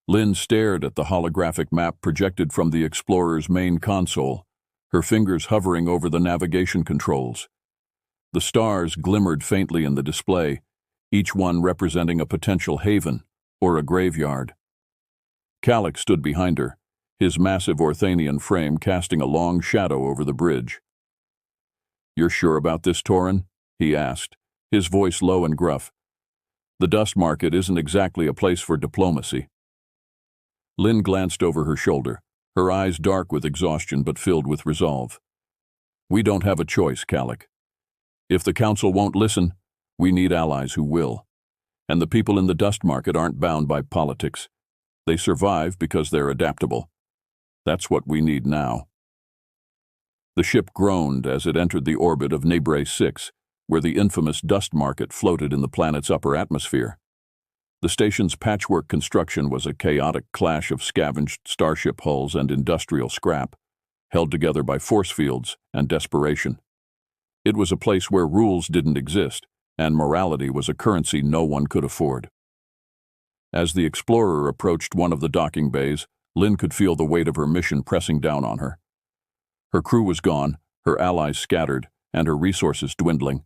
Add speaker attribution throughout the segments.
Speaker 1: Lynn stared at the holographic map projected from the Explorer's main console, her fingers hovering over the navigation controls. The stars glimmered faintly in the display, each one representing a potential haven or a graveyard. Calic stood behind her, his massive Orthanian frame casting a long shadow over the bridge. "You're sure about this, Torin?" he asked, his voice low and gruff. "The dust market isn't exactly a place for diplomacy." Lynn glanced over her shoulder, her eyes dark with exhaustion but filled with resolve. "We don't have a choice, Calic. If the Council won't listen, we need allies who will. And the people in the dust market aren't bound by politics. They survive because they're adaptable. That's what we need now." The ship groaned as it entered the orbit of Nebre 6, where the infamous dust market floated in the planet's upper atmosphere. The station's patchwork construction was a chaotic clash of scavenged starship hulls and industrial scrap, held together by force fields and desperation. It was a place where rules didn't exist, and morality was a currency no one could afford. As the Explorer approached one of the docking bays, Lynn could feel the weight of her mission pressing down on her. Her crew was gone, her allies scattered, and her resources dwindling,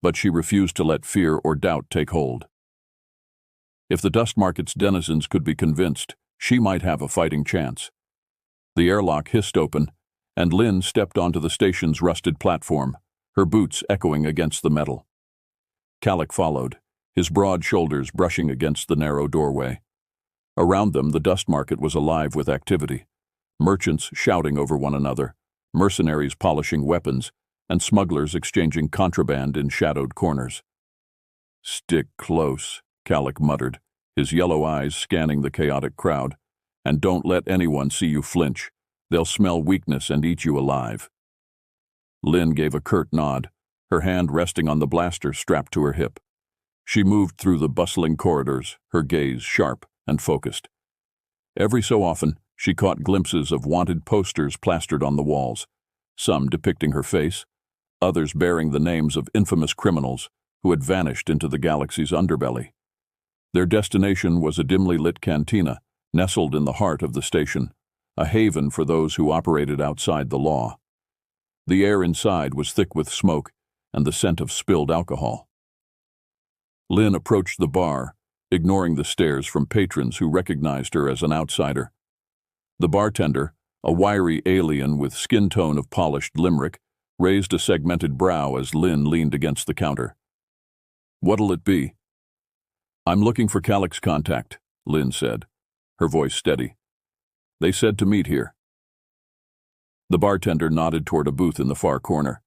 Speaker 1: but she refused to let fear or doubt take hold. If the dust market's denizens could be convinced, she might have a fighting chance. The airlock hissed open, and Lynn stepped onto the station's rusted platform, her boots echoing against the metal. Calic followed, his broad shoulders brushing against the narrow doorway. Around them, the dust market was alive with activity, merchants shouting over one another, mercenaries polishing weapons, and smugglers exchanging contraband in shadowed corners. "Stick close," Calic muttered, his yellow eyes scanning the chaotic crowd. "And don't let anyone see you flinch. They'll smell weakness and eat you alive." Lynn gave a curt nod, her hand resting on the blaster strapped to her hip. She moved through the bustling corridors, her gaze sharp and focused. Every so often, she caught glimpses of wanted posters plastered on the walls, some depicting her face, others bearing the names of infamous criminals who had vanished into the galaxy's underbelly. Their destination was a dimly lit cantina, nestled in the heart of the station, a haven for those who operated outside the law. The air inside was thick with smoke and the scent of spilled alcohol. Lynn approached the bar, ignoring the stares from patrons who recognized her as an outsider. The bartender, a wiry alien with skin tone of polished limerick, raised a segmented brow as Lynn leaned against the counter. "What'll it be?" "I'm looking for Calic's contact," Lynn said, her voice steady. "They said to meet here." The bartender nodded toward a booth in the far corner.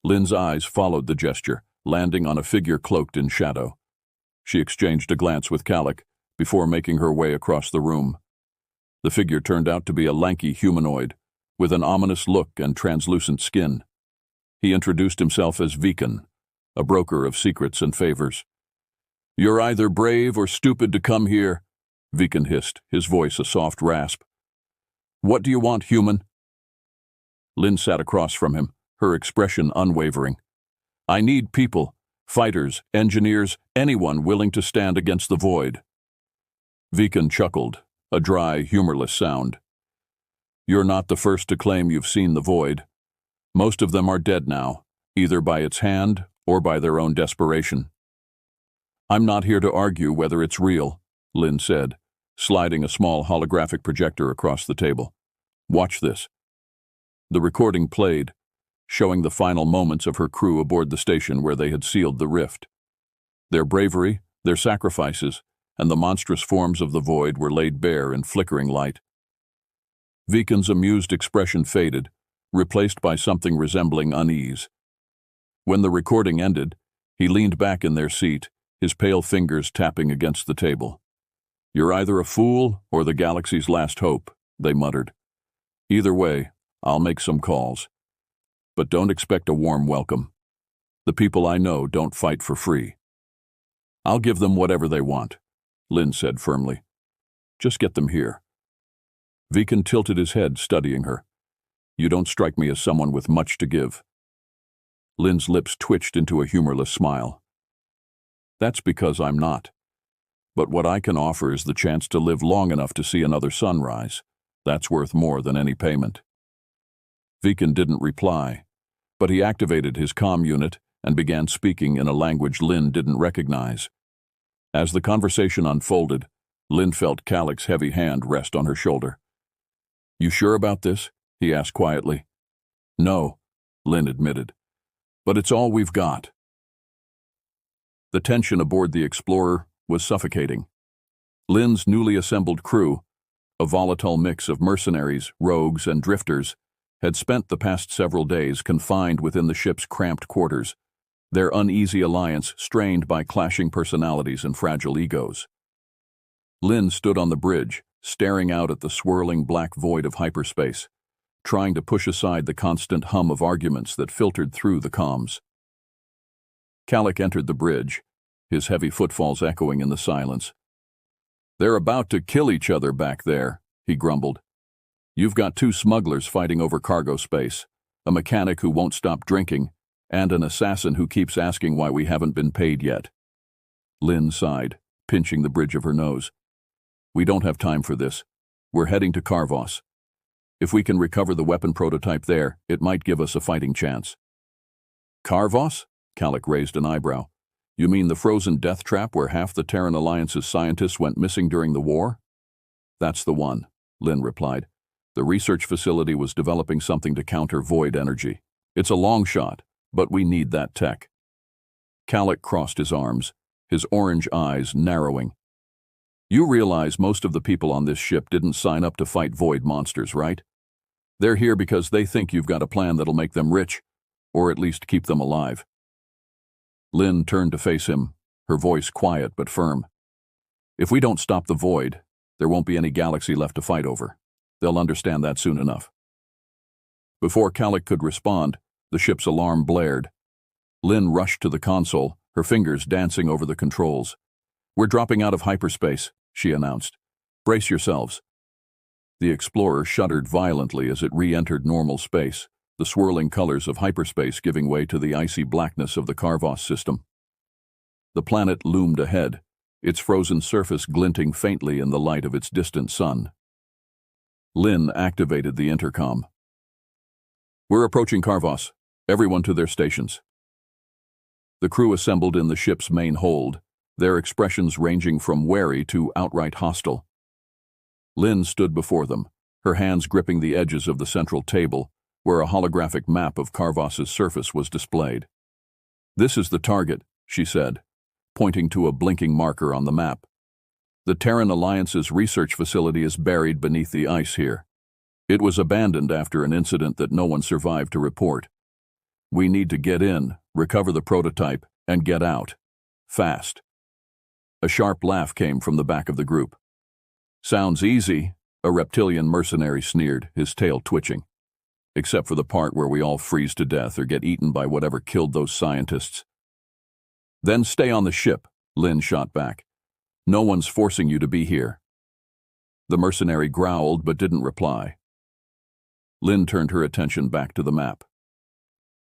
Speaker 1: Lynn's eyes followed the gesture, landing on a figure cloaked in shadow. She exchanged a glance with Calic before making her way across the room. The figure turned out to be a lanky humanoid, with an ominous look and translucent skin. He introduced himself as Vikan, a broker of secrets and favors. "You're either brave or stupid to come here," Vikan hissed, his voice a soft rasp. "What do you want, human?" Lynn sat across from him, her expression unwavering. "I need people, fighters, engineers, anyone willing to stand against the void." Vikan chuckled, a dry, humorless sound. "You're not the first to claim you've seen the void. Most of them are dead now, either by its hand or by their own desperation." "I'm not here to argue whether it's real," Lynn said, sliding a small holographic projector across the table. "Watch this." The recording played, showing the final moments of her crew aboard the station where they had sealed the rift. Their bravery, their sacrifices, and the monstrous forms of the void were laid bare in flickering light. Vikan's amused expression faded, replaced by something resembling unease. When the recording ended, he leaned back in their seat, his pale fingers tapping against the table. "You're either a fool or the galaxy's last hope," they muttered. "Either way, I'll make some calls. But don't expect a warm welcome. The people I know don't fight for free." "I'll give them whatever they want," Lynn said firmly. "Just get them here." Vikan tilted his head, studying her. "You don't strike me as someone with much to give." Lynn's lips twitched into a humorless smile. "That's because I'm not. but what I can offer is the chance to live long enough to see another sunrise. That's worth more than any payment." Viken didn't reply, but he activated his comm unit and began speaking in a language Lynn didn't recognize. As the conversation unfolded, Lynn felt Calic's heavy hand rest on her shoulder. "You sure about this?" he asked quietly. "No," Lynn admitted, "but it's all we've got." The tension aboard the Explorer was suffocating. Lynn's newly assembled crew, a volatile mix of mercenaries, rogues, and drifters, had spent the past several days confined within the ship's cramped quarters, their uneasy alliance strained by clashing personalities and fragile egos. Lynn stood on the bridge, staring out at the swirling black void of hyperspace, trying to push aside the constant hum of arguments that filtered through the comms. Calic entered the bridge, his heavy footfalls echoing in the silence. "They're about to kill each other back there," he grumbled. "You've got two smugglers fighting over cargo space, a mechanic who won't stop drinking, and an assassin who keeps asking why we haven't been paid yet." Lynn sighed, pinching the bridge of her nose. "We don't have time for this. We're heading to Karvos. If we can recover the weapon prototype there, it might give us a fighting chance." "Karvos?" Calic raised an eyebrow. "You mean the frozen death trap where half the Terran Alliance's scientists went missing during the war?" "That's the one," Lynn replied. "The research facility was developing something to counter void energy. It's a long shot, but we need that tech." Calic crossed his arms, his orange eyes narrowing. "You realize most of the people on this ship didn't sign up to fight void monsters, right? They're here because they think you've got a plan that'll make them rich, or at least keep them alive." Lynn turned to face him, her voice quiet but firm. "If we don't stop the void, there won't be any galaxy left to fight over. They'll understand that soon enough." Before Calic could respond, the ship's alarm blared. Lynn rushed to the console, her fingers dancing over the controls. "We're dropping out of hyperspace," she announced. "Brace yourselves." The Explorer shuddered violently as it re-entered normal space, the swirling colors of hyperspace giving way to the icy blackness of the Karvos system. The planet loomed ahead, its frozen surface glinting faintly in the light of its distant sun. Lynn activated the intercom. "We're approaching Karvos. Everyone to their stations." The crew assembled in the ship's main hold, their expressions ranging from wary to outright hostile. Lynn stood before them, her hands gripping the edges of the central table, where a holographic map of Karvos's surface was displayed. "This is the target," she said, pointing to a blinking marker on the map. "The Terran Alliance's research facility is buried beneath the ice here. It was abandoned after an incident that no one survived to report. We need to get in, recover the prototype, and get out. Fast." A sharp laugh came from the back of the group. "Sounds easy," a reptilian mercenary sneered, his tail twitching. "Except for the part where we all freeze to death or get eaten by whatever killed those scientists." "Then stay on the ship," Lynn shot back. "No one's forcing you to be here." The mercenary growled but didn't reply. Lynn turned her attention back to the map.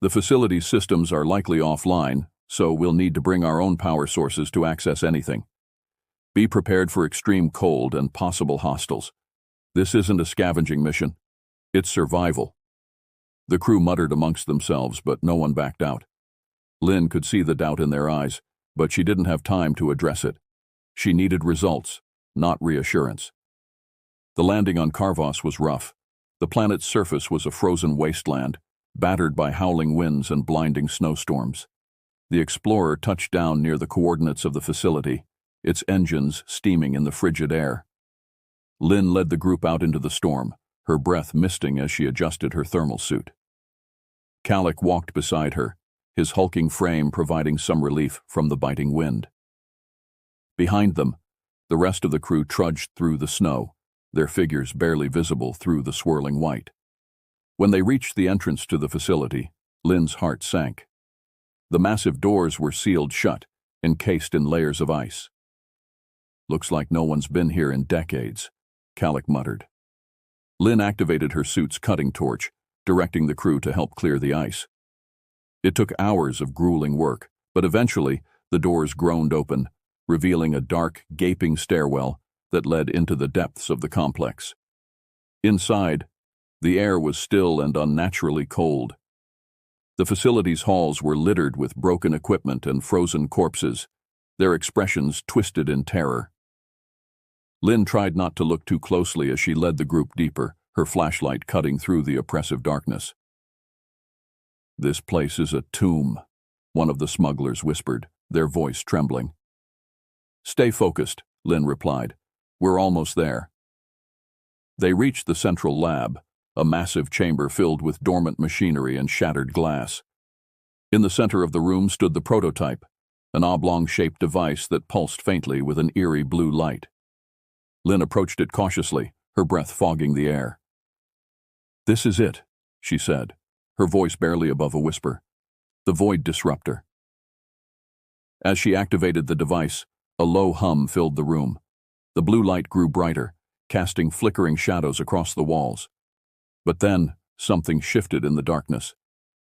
Speaker 1: "The facility's systems are likely offline, so we'll need to bring our own power sources to access anything. Be prepared for extreme cold and possible hostiles. This isn't a scavenging mission. It's survival." The crew muttered amongst themselves, but no one backed out. Lynn could see the doubt in their eyes, but she didn't have time to address it. She needed results, not reassurance. The landing on Karvos was rough. The planet's surface was a frozen wasteland, battered by howling winds and blinding snowstorms. The Explorer touched down near the coordinates of the facility, its engines steaming in the frigid air. Lynn led the group out into the storm, her breath misting as she adjusted her thermal suit. Calic walked beside her, his hulking frame providing some relief from the biting wind. Behind them, the rest of the crew trudged through the snow, their figures barely visible through the swirling white. When they reached the entrance to the facility, Lynn's heart sank. The massive doors were sealed shut, encased in layers of ice. "Looks like no one's been here in decades," Calic muttered. Lynn activated her suit's cutting torch, directing the crew to help clear the ice. It took hours of grueling work, but eventually the doors groaned open, revealing a dark, gaping stairwell that led into the depths of the complex. Inside, the air was still and unnaturally cold. The facility's halls were littered with broken equipment and frozen corpses, their expressions twisted in terror. Lynn tried not to look too closely as she led the group deeper, her flashlight cutting through the oppressive darkness. "This place is a tomb," one of the smugglers whispered, their voice trembling. "Stay focused," Lynn replied. "We're almost there." They reached the central lab, a massive chamber filled with dormant machinery and shattered glass. In the center of the room stood the prototype, an oblong-shaped device that pulsed faintly with an eerie blue light. Lynn approached it cautiously, her breath fogging the air. "This is it," she said, her voice barely above a whisper. "The Void Disruptor." As she activated the device, a low hum filled the room. The blue light grew brighter, casting flickering shadows across the walls. But then, something shifted in the darkness.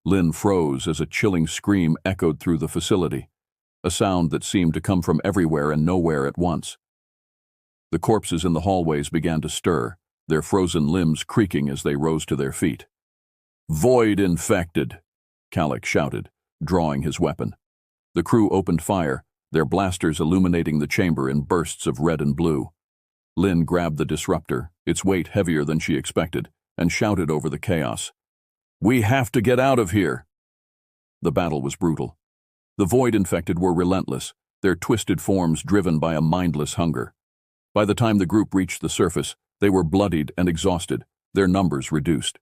Speaker 1: Lynn froze as a chilling scream echoed through the facility, a sound that seemed to come from everywhere and nowhere at once. The corpses in the hallways began to stir, their frozen limbs creaking as they rose to their feet. "Void infected," Kalik shouted, drawing his weapon. The crew opened fire, their blasters illuminating the chamber in bursts of red and blue. Lynn grabbed the disruptor, its weight heavier than she expected, and shouted over the chaos. "We have to get out of here!" The battle was brutal. The Void-infected were relentless, their twisted forms driven by a mindless hunger. By the time the group reached the surface, they were bloodied and exhausted, their numbers reduced.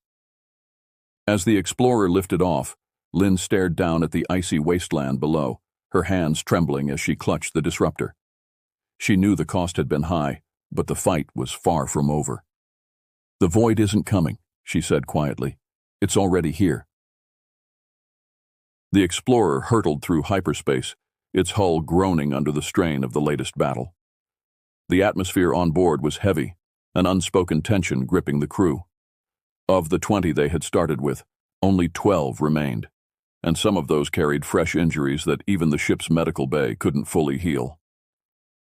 Speaker 1: As the explorer lifted off, Lynn stared down at the icy wasteland below, her hands trembling as she clutched the disruptor. She knew the cost had been high, but the fight was far from over. "The Void isn't coming," she said quietly. "It's already here." The explorer hurtled through hyperspace, its hull groaning under the strain of the latest battle. The atmosphere on board was heavy, an unspoken tension gripping the crew. Of the 20 they had started with, only 12 remained, and some of those carried fresh injuries that even the ship's medical bay couldn't fully heal.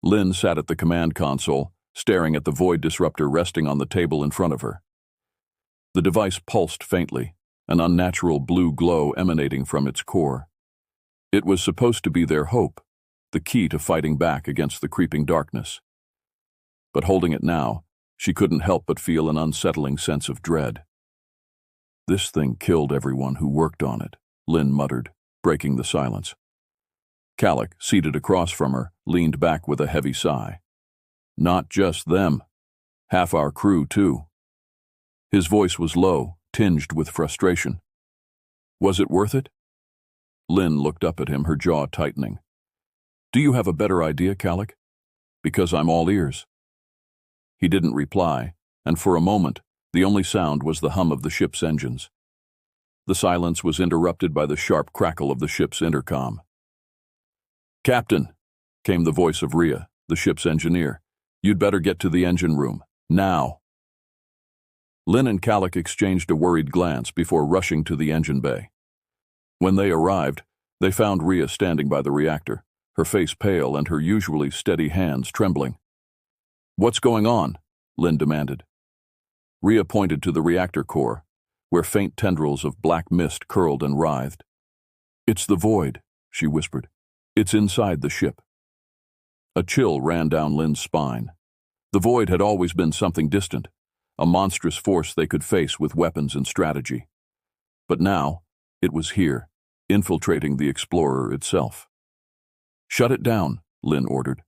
Speaker 1: Lynn sat at the command console, staring at the Void Disruptor resting on the table in front of her. The device pulsed faintly, an unnatural blue glow emanating from its core. It was supposed to be their hope, the key to fighting back against the creeping darkness. But holding it now, she couldn't help but feel an unsettling sense of dread. "This thing killed everyone who worked on it," Lynn muttered, breaking the silence. Kalik, seated across from her, leaned back with a heavy sigh. "Not just them. Half our crew, too." His voice was low, tinged with frustration. "Was it worth it?" Lynn looked up at him, her jaw tightening. "Do you have a better idea, Kalik? Because I'm all ears." He didn't reply, and for a moment, the only sound was the hum of the ship's engines. The silence was interrupted by the sharp crackle of the ship's intercom. "Captain," came the voice of Rhea, the ship's engineer. "You'd better get to the engine room. Now." Lynn and Kalik exchanged a worried glance before rushing to the engine bay. When they arrived, they found Rhea standing by the reactor, her face pale and her usually steady hands trembling. "What's going on?" Lynn demanded. Rhea pointed to the reactor core, where faint tendrils of black mist curled and writhed. "It's the Void," she whispered. "It's inside the ship." A chill ran down Lynn's spine. The Void had always been something distant, a monstrous force they could face with weapons and strategy. But now, it was here, infiltrating the Explorer itself. "Shut it down," Lynn ordered.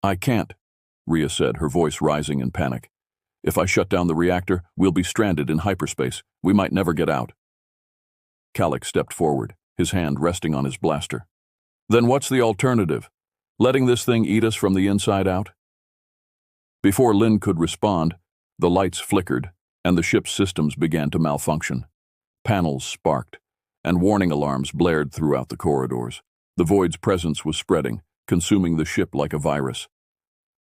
Speaker 1: "I can't," Rhea said, her voice rising in panic. "If I shut down the reactor, we'll be stranded in hyperspace. We might never get out." Kalik stepped forward, his hand resting on his blaster. "Then what's the alternative? Letting this thing eat us from the inside out?" Before Lynn could respond, the lights flickered, and the ship's systems began to malfunction. Panels sparked, and warning alarms blared throughout the corridors. The Void's presence was spreading, consuming the ship like a virus.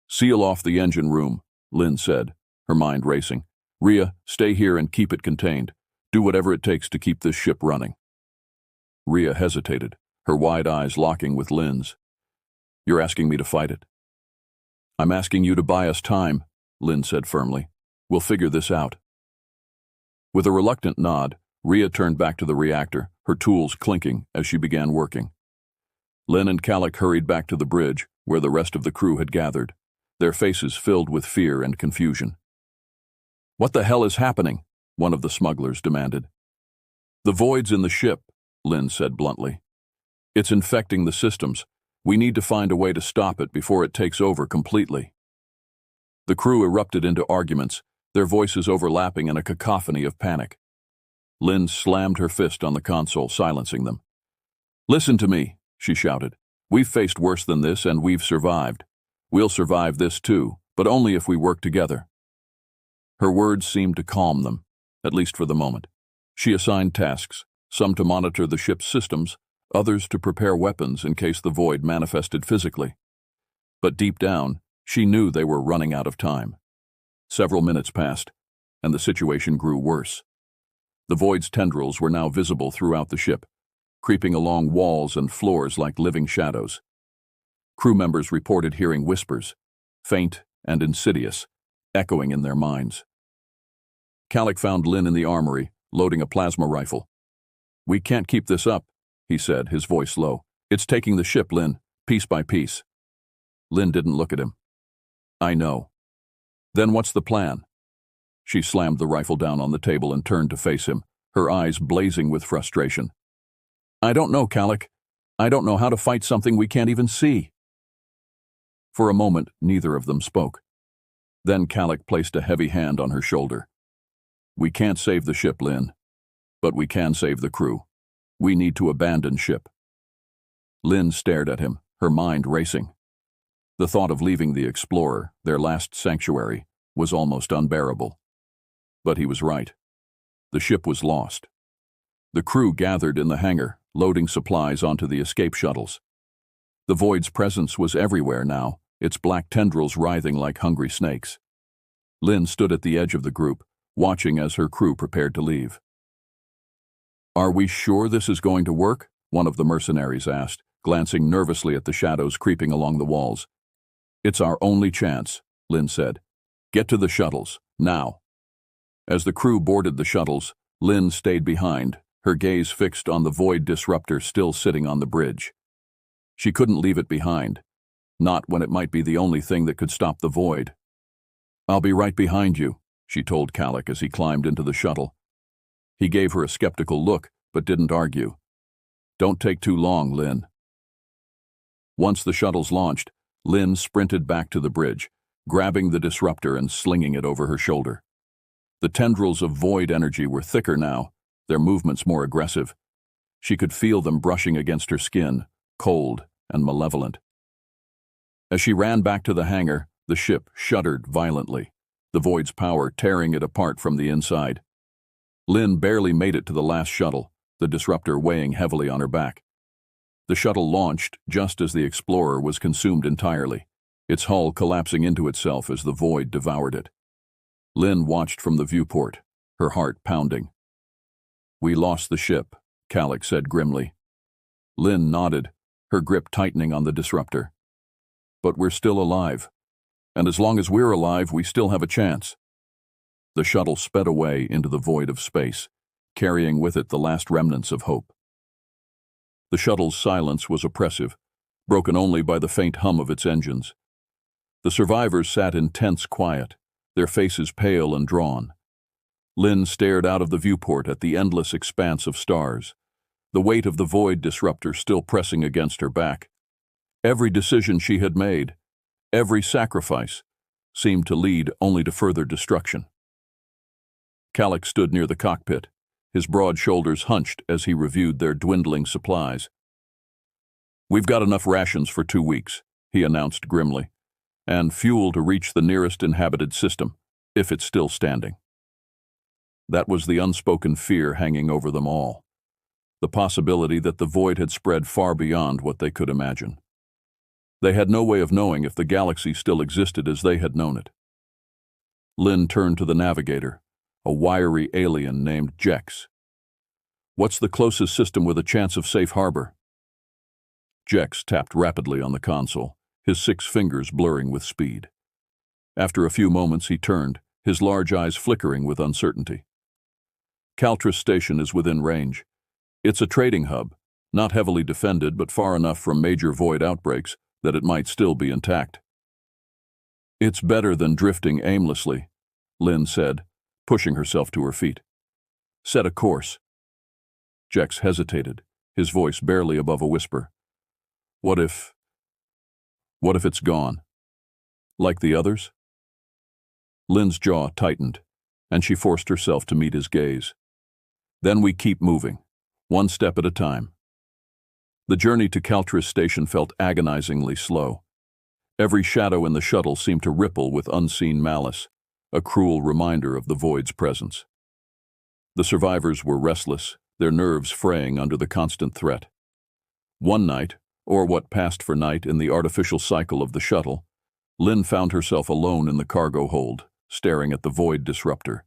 Speaker 1: "Seal off the engine room," Lynn said, her mind racing. "Rhea, stay here and keep it contained. Do whatever it takes to keep this ship running." Rhea hesitated, her wide eyes locking with Lynn's. You're asking me to fight it? I'm asking you to buy us time, Lynn said firmly. We'll figure this out. With a reluctant nod, Rhea turned back to the reactor, her tools clinking as she began working. Lynn and Calic hurried back to the bridge, where the rest of the crew had gathered, their faces filled with fear and confusion. What the hell is happening? One of the smugglers demanded. The void's in the ship, Lynn said bluntly. It's infecting the systems. We need to find a way to stop it before it takes over completely. The crew erupted into arguments, their voices overlapping in a cacophony of panic. Lynn slammed her fist on the console, silencing them. Listen to me, she shouted. We've faced worse than this, and we've survived. We'll survive this too, but only if we work together. Her words seemed to calm them, at least for the moment. She assigned tasks, some to monitor the ship's systems, others to prepare weapons in case the void manifested physically. But deep down, she knew they were running out of time. Several minutes passed, and the situation grew worse. The void's tendrils were now visible throughout the ship, creeping along walls and floors like living shadows. Crew members reported hearing whispers, faint and insidious, echoing in their minds. Calic found Lynn in the armory, loading a plasma rifle. We can't keep this up, he said, his voice low. It's taking the ship, Lynn, piece by piece. Lynn didn't look at him. I know. Then what's the plan? She slammed the rifle down on the table and turned to face him, her eyes blazing with frustration. I don't know, Calic. I don't know how to fight something we can't even see. For a moment, neither of them spoke. Then Calic placed a heavy hand on her shoulder. We can't save the ship, Lynn, but we can save the crew. We need to abandon ship. Lynn stared at him, her mind racing. The thought of leaving the Explorer, their last sanctuary, was almost unbearable. But he was right. The ship was lost. The crew gathered in the hangar, loading supplies onto the escape shuttles. The void's presence was everywhere now, its black tendrils writhing like hungry snakes. Lynn stood at the edge of the group, watching as her crew prepared to leave. Are we sure this is going to work? One of the mercenaries asked, glancing nervously at the shadows creeping along the walls. It's our only chance, Lynn said. Get to the shuttles, now. As the crew boarded the shuttles, Lynn stayed behind, her gaze fixed on the void disruptor still sitting on the bridge. She couldn't leave it behind, not when it might be the only thing that could stop the void. I'll be right behind you, she told Calic as he climbed into the shuttle. He gave her a skeptical look, but didn't argue. Don't take too long, Lynn. Once the shuttles launched, Lynn sprinted back to the bridge, grabbing the disruptor and slinging it over her shoulder. The tendrils of void energy were thicker now, their movements more aggressive. She could feel them brushing against her skin, cold and malevolent. As she ran back to the hangar, the ship shuddered violently, the void's power tearing it apart from the inside. Lynn barely made it to the last shuttle, the disruptor weighing heavily on her back. The shuttle launched just as the Explorer was consumed entirely, its hull collapsing into itself as the void devoured it. Lynn watched from the viewport, her heart pounding. We lost the ship, Calic said grimly. Lynn nodded, her grip tightening on the disruptor. But we're still alive, and as long as we're alive, we still have a chance. The shuttle sped away into the void of space, carrying with it the last remnants of hope. The shuttle's silence was oppressive, broken only by the faint hum of its engines. The survivors sat in tense quiet, their faces pale and drawn. Lynn stared out of the viewport at the endless expanse of stars, the weight of the void disruptor still pressing against her back. Every decision she had made, every sacrifice, seemed to lead only to further destruction. Calic stood near the cockpit, his broad shoulders hunched as he reviewed their dwindling supplies. We've got enough rations for 2 weeks, he announced grimly, and fuel to reach the nearest inhabited system, if it's still standing. That was the unspoken fear hanging over them all, the possibility that the void had spread far beyond what they could imagine. They had no way of knowing if the galaxy still existed as they had known it. Lynn turned to the navigator, a wiry alien named Jex. What's the closest system with a chance of safe harbor? Jex tapped rapidly on the console, his 6 fingers blurring with speed. After a few moments he turned, his large eyes flickering with uncertainty. Caltris Station is within range. It's a trading hub, not heavily defended but far enough from major void outbreaks that it might still be intact. It's better than drifting aimlessly, Lynn said, pushing herself to her feet. Set a course. Jex hesitated, his voice barely above a whisper. What if it's gone? Like the others? Lynn's jaw tightened, and she forced herself to meet his gaze. Then we keep moving, one step at a time. The journey to Caltris Station felt agonizingly slow. Every shadow in the shuttle seemed to ripple with unseen malice, a cruel reminder of the void's presence. The survivors were restless, their nerves fraying under the constant threat. One night, or what passed for night in the artificial cycle of the shuttle, Lynn found herself alone in the cargo hold, staring at the void disruptor.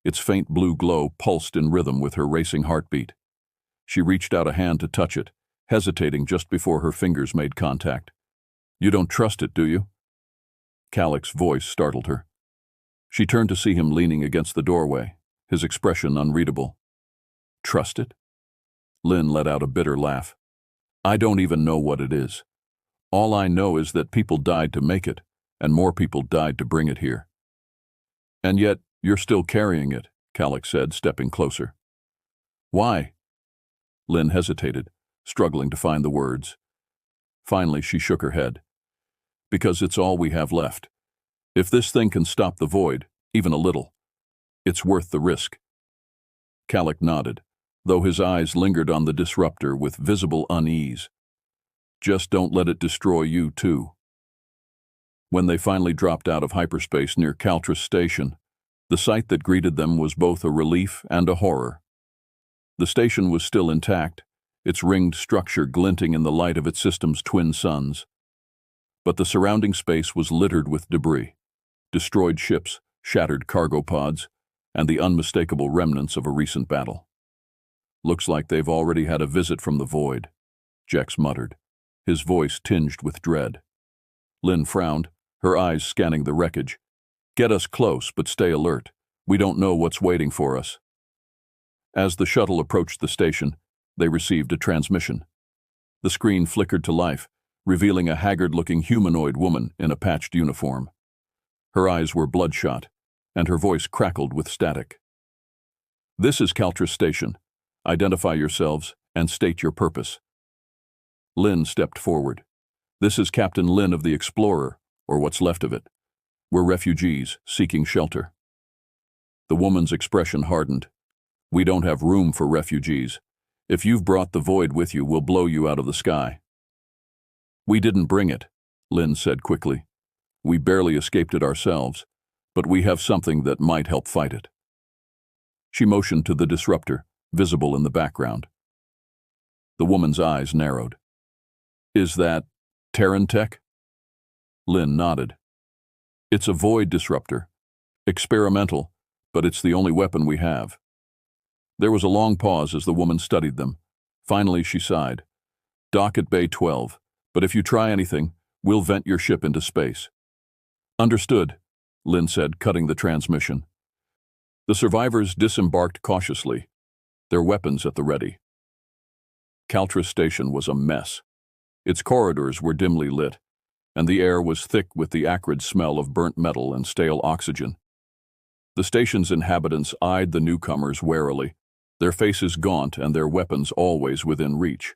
Speaker 1: Its faint blue glow pulsed in rhythm with her racing heartbeat. She reached out a hand to touch it, hesitating just before her fingers made contact. You don't trust it, do you? Calic's voice startled her. She turned to see him leaning against the doorway, his expression unreadable. Trust it? Lynn let out a bitter laugh. I don't even know what it is. All I know is that people died to make it, and more people died to bring it here. And yet, you're still carrying it, Calic said, stepping closer. Why? Lynn hesitated, struggling to find the words. Finally, she shook her head. Because it's all we have left. If this thing can stop the void, even a little, it's worth the risk. Calic nodded, though his eyes lingered on the disruptor with visible unease. Just don't let it destroy you, too. When they finally dropped out of hyperspace near Caltris Station, the sight that greeted them was both a relief and a horror. The station was still intact, its ringed structure glinting in the light of its system's twin suns. But the surrounding space was littered with debris, destroyed ships, shattered cargo pods, and the unmistakable remnants of a recent battle. Looks like they've already had a visit from the void, Jex muttered, his voice tinged with dread. Lynn frowned, her eyes scanning the wreckage. Get us close, but stay alert. We don't know what's waiting for us. As the shuttle approached the station, they received a transmission. The screen flickered to life, revealing a haggard-looking humanoid woman in a patched uniform. Her eyes were bloodshot, and her voice crackled with static. This is Caltris Station. Identify yourselves and state your purpose. Lynn stepped forward. This is Captain Lynn of the Explorer, or what's left of it. We're refugees, seeking shelter. The woman's expression hardened. We don't have room for refugees. If you've brought the void with you, we'll blow you out of the sky. We didn't bring it, Lynn said quickly. We barely escaped it ourselves, but we have something that might help fight it. She motioned to the disruptor, visible in the background. The woman's eyes narrowed. Is that Terran tech? Lynn nodded. It's a void disruptor. Experimental, but it's the only weapon we have. There was a long pause as the woman studied them. Finally, she sighed. Dock at Bay 12, but if you try anything, we'll vent your ship into space. Understood, Lynn said, cutting the transmission. The survivors disembarked cautiously, their weapons at the ready. Caltris Station was a mess. Its corridors were dimly lit, and the air was thick with the acrid smell of burnt metal and stale oxygen. The station's inhabitants eyed the newcomers warily, their faces gaunt and their weapons always within reach.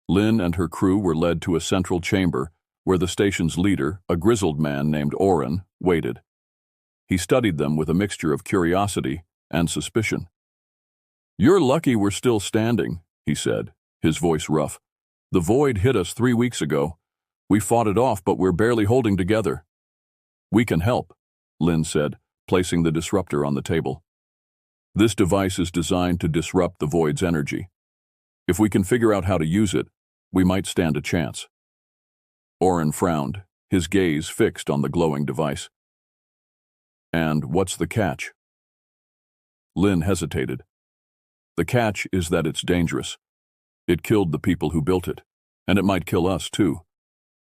Speaker 1: Lynn and her crew were led to a central chamber where the station's leader, a grizzled man named Oren, waited. He studied them with a mixture of curiosity and suspicion. You're lucky we're still standing, he said, his voice rough. The void hit us 3 weeks ago. We fought it off, but we're barely holding together. We can help, Lynn said, placing the disruptor on the table. This device is designed to disrupt the void's energy. If we can figure out how to use it, we might stand a chance. Oren frowned, his gaze fixed on the glowing device. And what's the catch? Lynn hesitated. The catch is that it's dangerous. It killed the people who built it, And it might kill us, too,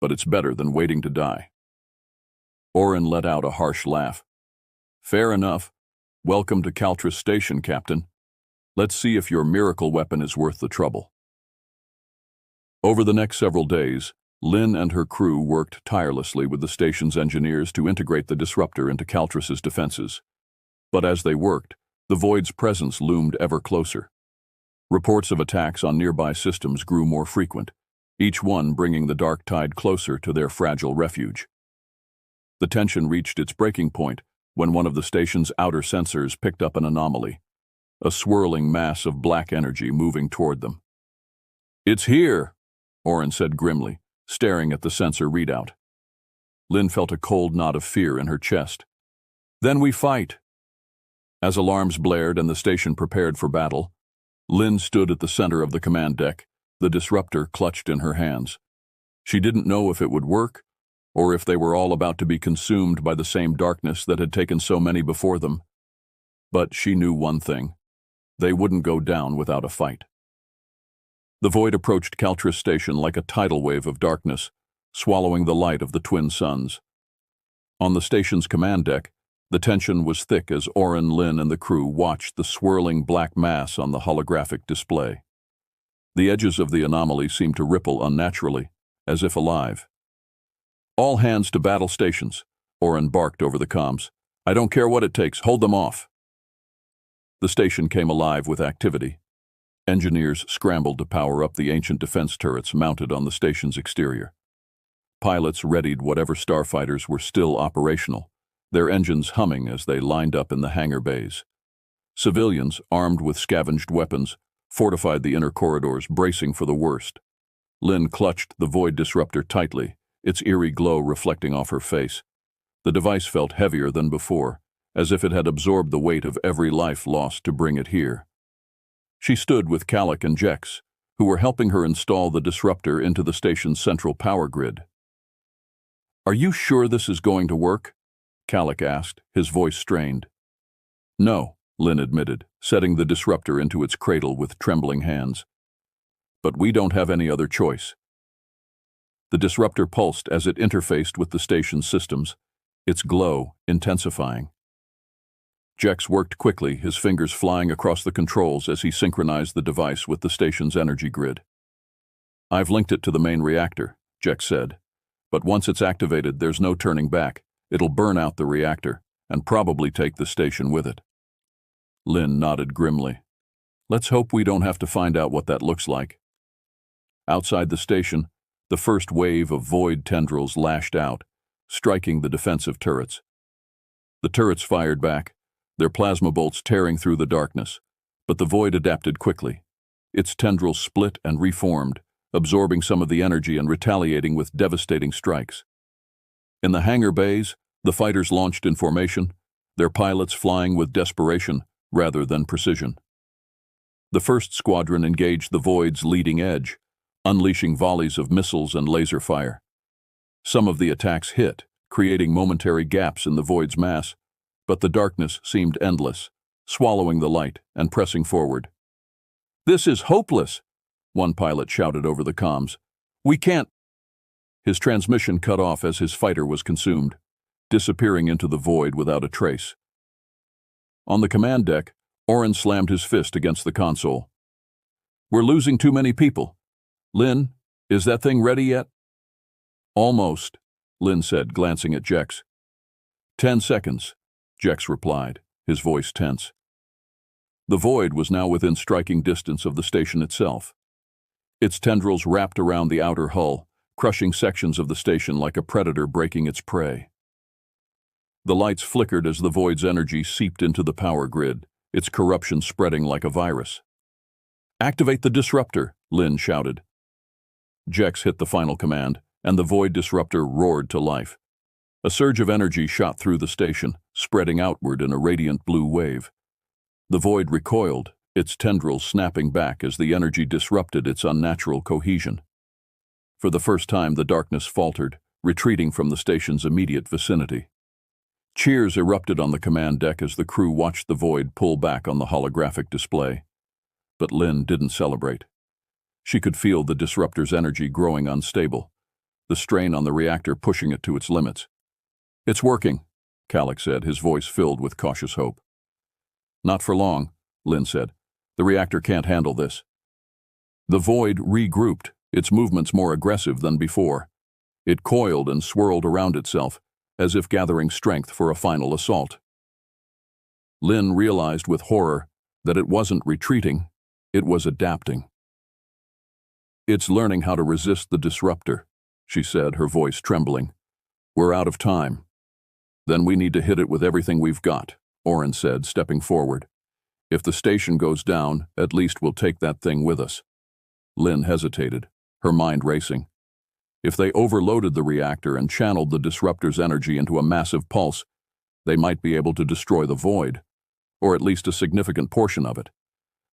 Speaker 1: but it's better than waiting to die. Orin let out a harsh laugh. Fair enough. Welcome to Caltris Station, Captain. Let's see if your miracle weapon is worth the trouble. Over the next several days, Lynn and her crew worked tirelessly with the station's engineers to integrate the disruptor into Caltris's defenses. But as they worked, the Void's presence loomed ever closer. Reports of attacks on nearby systems grew more frequent, each one bringing the dark tide closer to their fragile refuge. The tension reached its breaking point when one of the station's outer sensors picked up an anomaly, a swirling mass of black energy moving toward them. "It's here," Orin said grimly, staring at the sensor readout. Lynn felt a cold knot of fear in her chest. "Then we fight." As alarms blared and the station prepared for battle, Lynn stood at the center of the command deck, the disruptor clutched in her hands. She didn't know if it would work, or if they were all about to be consumed by the same darkness that had taken so many before them. But she knew one thing: they wouldn't go down without a fight. The Void approached Caltris Station like a tidal wave of darkness, swallowing the light of the twin suns. On the station's command deck, the tension was thick as Orin, Lynn, and the crew watched the swirling black mass on the holographic display. The edges of the anomaly seemed to ripple unnaturally, as if alive. "All hands to battle stations," Orin barked over the comms. "I don't care what it takes, hold them off." The station came alive with activity. Engineers scrambled to power up the ancient defense turrets mounted on the station's exterior. Pilots readied whatever starfighters were still operational, their engines humming as they lined up in the hangar bays. Civilians, armed with scavenged weapons, fortified the inner corridors, bracing for the worst. Lynn clutched the Void disruptor tightly, its eerie glow reflecting off her face. The device felt heavier than before, as if it had absorbed the weight of every life lost to bring it here. She stood with Calic and Jex, who were helping her install the disruptor into the station's central power grid. "Are you sure this is going to work?" Calic asked, his voice strained. "No," Lynn admitted, setting the disruptor into its cradle with trembling hands. "But we don't have any other choice." The disruptor pulsed as it interfaced with the station's systems, its glow intensifying. Jex worked quickly, his fingers flying across the controls as he synchronized the device with the station's energy grid. "I've linked it to the main reactor," Jex said. "But once it's activated, there's no turning back. It'll burn out the reactor, and probably take the station with it." Lynn nodded grimly. "Let's hope we don't have to find out what that looks like." Outside the station, the first wave of Void tendrils lashed out, striking the defensive turrets. The turrets fired back, their plasma bolts tearing through the darkness, but the Void adapted quickly. Its tendrils split and reformed, absorbing some of the energy and retaliating with devastating strikes. In the hangar bays, the fighters launched in formation, their pilots flying with desperation rather than precision. The first squadron engaged the Void's leading edge, unleashing volleys of missiles and laser fire. Some of the attacks hit, creating momentary gaps in the Void's mass, but the darkness seemed endless, swallowing the light and pressing forward. "This is hopeless," one pilot shouted over the comms. "We can't—" His transmission cut off as his fighter was consumed, disappearing into the Void without a trace. On the command deck, Orin slammed his fist against the console. "We're losing too many people. Lynn, is that thing ready yet?" "Almost," Lynn said, glancing at Jex. 10 seconds, Jex replied, his voice tense. The Void was now within striking distance of the station itself. Its tendrils wrapped around the outer hull, crushing sections of the station like a predator breaking its prey. The lights flickered as the Void's energy seeped into the power grid, its corruption spreading like a virus. "Activate the disruptor," Lynn shouted. Jex hit the final command, and the Void disruptor roared to life. A surge of energy shot through the station, spreading outward in a radiant blue wave. The Void recoiled, its tendrils snapping back as the energy disrupted its unnatural cohesion. For the first time, the darkness faltered, retreating from the station's immediate vicinity. Cheers erupted on the command deck as the crew watched the Void pull back on the holographic display. But Lynn didn't celebrate. She could feel the disruptor's energy growing unstable, the strain on the reactor pushing it to its limits. "It's working," Calic said, his voice filled with cautious hope. "Not for long," Lynn said. "The reactor can't handle this." The void regrouped, its movements more aggressive than before. It coiled and swirled around itself, as if gathering strength for a final assault. Lynn realized with horror that it wasn't retreating, it was adapting. "It's learning how to resist the disruptor," she said, her voice trembling. "We're out of time." "Then we need to hit it with everything we've got," Oren said, stepping forward. "If the station goes down, at least we'll take that thing with us." Lynn hesitated, her mind racing. If they overloaded the reactor and channeled the disruptor's energy into a massive pulse, they might be able to destroy the void, or at least a significant portion of it.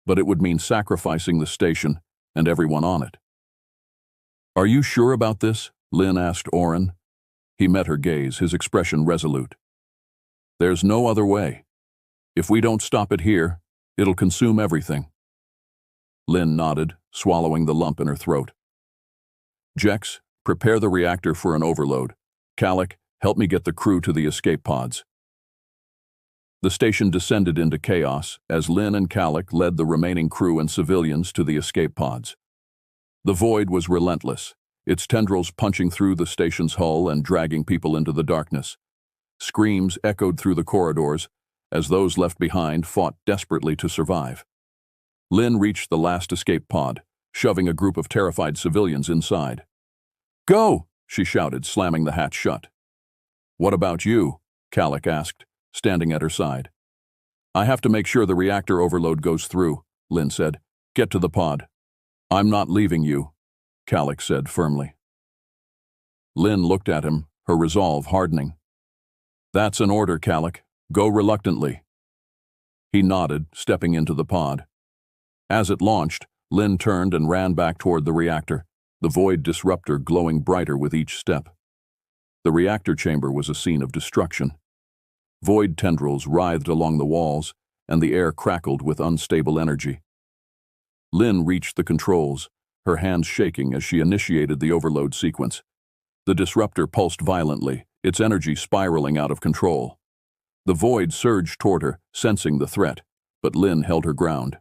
Speaker 1: But it would mean sacrificing the station and everyone on it. "Are you sure about this?" Lynn asked Oren. He met her gaze, his expression resolute. "There's no other way. If we don't stop it here, it'll consume everything." Lynn nodded, swallowing the lump in her throat. "Jex, prepare the reactor for an overload. Calic, help me get the crew to the escape pods." The station descended into chaos as Lynn and Calic led the remaining crew and civilians to the escape pods. The void was relentless, its tendrils punching through the station's hull and dragging people into the darkness. Screams echoed through the corridors as those left behind fought desperately to survive. Lynn reached the last escape pod, shoving a group of terrified civilians inside. "Go!" she shouted, slamming the hatch shut. "What about you?" Calic asked, standing at her side. "I have to make sure the reactor overload goes through," Lynn said. "Get to the pod." "I'm not leaving you," Calic said firmly. Lynn looked at him, her resolve hardening. "That's an order, Calic. Go reluctantly." He nodded, stepping into the pod. As it launched, Lynn turned and ran back toward the reactor, the void disruptor glowing brighter with each step. The reactor chamber was a scene of destruction. Void tendrils writhed along the walls, and the air crackled with unstable energy. Lynn reached the controls, her hands shaking as she initiated the overload sequence. The disruptor pulsed violently, its energy spiraling out of control. The void surged toward her, sensing the threat, but Lynn held her ground.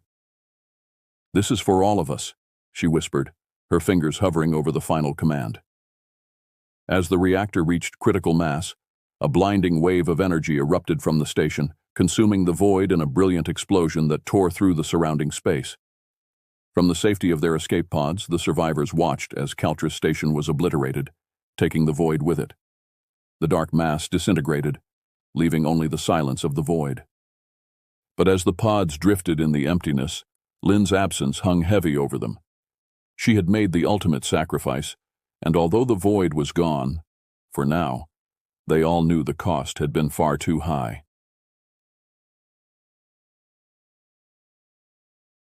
Speaker 1: "This is for all of us," she whispered, her fingers hovering over the final command. As the reactor reached critical mass, a blinding wave of energy erupted from the station, consuming the void in a brilliant explosion that tore through the surrounding space. From the safety of their escape pods, the survivors watched as Caltris Station was obliterated, taking the void with it. The dark mass disintegrated, leaving only the silence of the void. But as the pods drifted in the emptiness, Lynn's absence hung heavy over them. She had made the ultimate sacrifice, and although the void was gone, for now, they all knew the cost had been far too high.